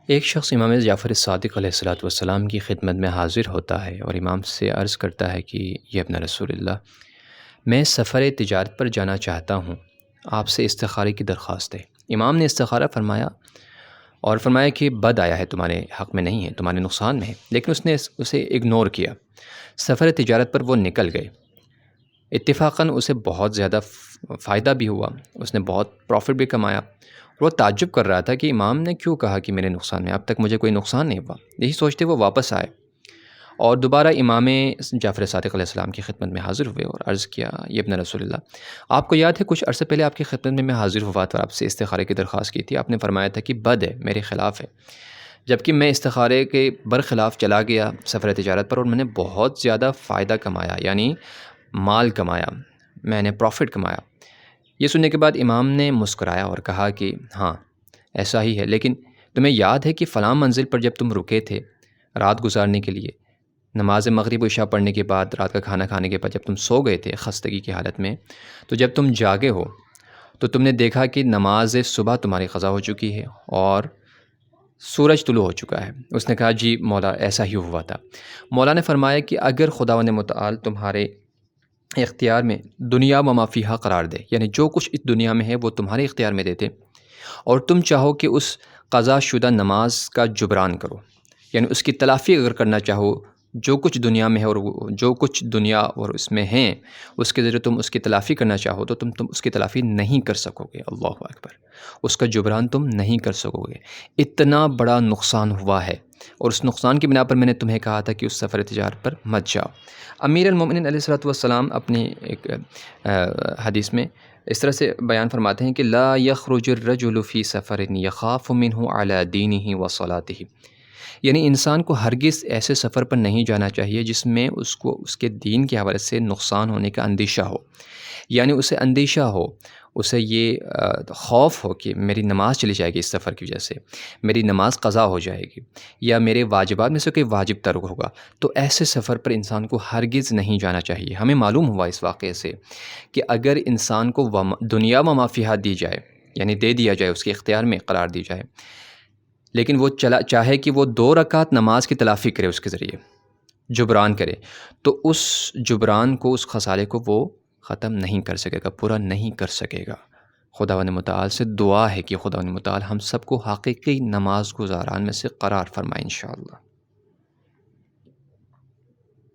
ایک شخص امام جعفر صادق علیہ والسلام کی خدمت میں حاضر ہوتا ہے اور امام سے عرض کرتا ہے کہ یہ ابن رسول اللہ، میں سفر تجارت پر جانا چاہتا ہوں، آپ سے استخارے کی درخواست ہے۔ امام نے استخارہ فرمایا اور فرمایا کہ بد آیا ہے، تمہارے حق میں نہیں ہے، تمہارے نقصان میں ہے، لیکن اس نے اسے اگنور کیا۔ سفر تجارت پر وہ نکل گئے۔ اتفاقاً اسے بہت زیادہ فائدہ بھی ہوا، اس نے بہت پروفٹ بھی کمایا۔ وہ تعجب کر رہا تھا کہ امام نے کیوں کہا کہ میرے نقصان میں، اب تک مجھے کوئی نقصان نہیں ہوا۔ یہی سوچتے وہ واپس آئے اور دوبارہ امام جعفر صادق علیہ السلام کی خدمت میں حاضر ہوئے اور عرض کیا، یہ ابن رسول اللہ، آپ کو یاد ہے کچھ عرصے پہلے آپ کی خدمت میں حاضر ہوا تھا، آپ سے استخارے کی درخواست کی تھی، آپ نے فرمایا تھا کہ بد ہے، میرے خلاف ہے، جبکہ میں استخارے کے برخلاف چلا گیا سفر تجارت پر اور میں نے بہت زیادہ فائدہ کمایا، یعنی مال کمایا، میں نے پروفٹ کمایا۔ یہ سننے کے بعد امام نے مسکرایا اور کہا کہ ہاں ایسا ہی ہے، لیکن تمہیں یاد ہے کہ فلاں منزل پر جب تم رکے تھے رات گزارنے کے لیے، نماز مغرب و عشاء پڑھنے کے بعد، رات کا کھانا کھانے کے بعد جب تم سو گئے تھے خستگی کی حالت میں، تو جب تم جاگے ہو تو تم نے دیکھا کہ نماز صبح تمہاری قضا ہو چکی ہے اور سورج طلوع ہو چکا ہے۔ اس نے کہا جی مولا ایسا ہی ہوا تھا۔ مولا نے فرمایا کہ اگر خداوند متعال تمہارے اختیار میں دنیا و ما فیہا قرار دے، یعنی جو کچھ اس دنیا میں ہے وہ تمہارے اختیار میں دیتے، اور تم چاہو کہ اس قضا شدہ نماز کا جبران کرو، یعنی اس کی تلافی اگر کرنا چاہو، جو کچھ دنیا میں ہے اور جو کچھ دنیا اور اس میں ہیں اس کے ذریعے تم اس کی تلافی کرنا چاہو تو تم اس کی تلافی نہیں کر سکو گے۔ اللہ اکبر! اس کا جبران تم نہیں کر سکو گے، اتنا بڑا نقصان ہوا ہے، اور اس نقصان کی بنا پر میں نے تمہیں کہا تھا کہ اس سفر تجارت پر مت جاؤ۔ امیر المومنین علیہ والسلام اپنی ایک حدیث میں اس طرح سے بیان فرماتے ہیں کہ لا یخرج الرجل فی سفر یخاف منہ علی دینہ و صلاتہ، یعنی انسان کو ہرگز ایسے سفر پر نہیں جانا چاہیے جس میں اس کو اس کے دین کے حوالے سے نقصان ہونے کا اندیشہ ہو، یعنی اسے اندیشہ ہو، اسے یہ خوف ہو کہ میری نماز چلی جائے گی اس سفر کی وجہ سے، میری نماز قضا ہو جائے گی، یا میرے واجبات میں سے کوئی واجب ترک ہوگا، تو ایسے سفر پر انسان کو ہرگز نہیں جانا چاہیے۔ ہمیں معلوم ہوا اس واقعے سے کہ اگر انسان کو دنیا و ما فیہا دی جائے، یعنی دے دیا جائے، اس کے اختیار میں قرار دی جائے، لیکن وہ چاہے کہ وہ 2 رکعت نماز کی تلافی کرے، اس کے ذریعے جبران کرے، تو اس جبران کو، اس خسارے کو وہ ختم نہیں کر سکے گا، پورا نہیں کر سکے گا۔ خداوند متعال سے دعا ہے کہ خداوند متعال ہم سب کو حقیقی نماز گزاران میں سے قرار فرمائے انشاءاللہ۔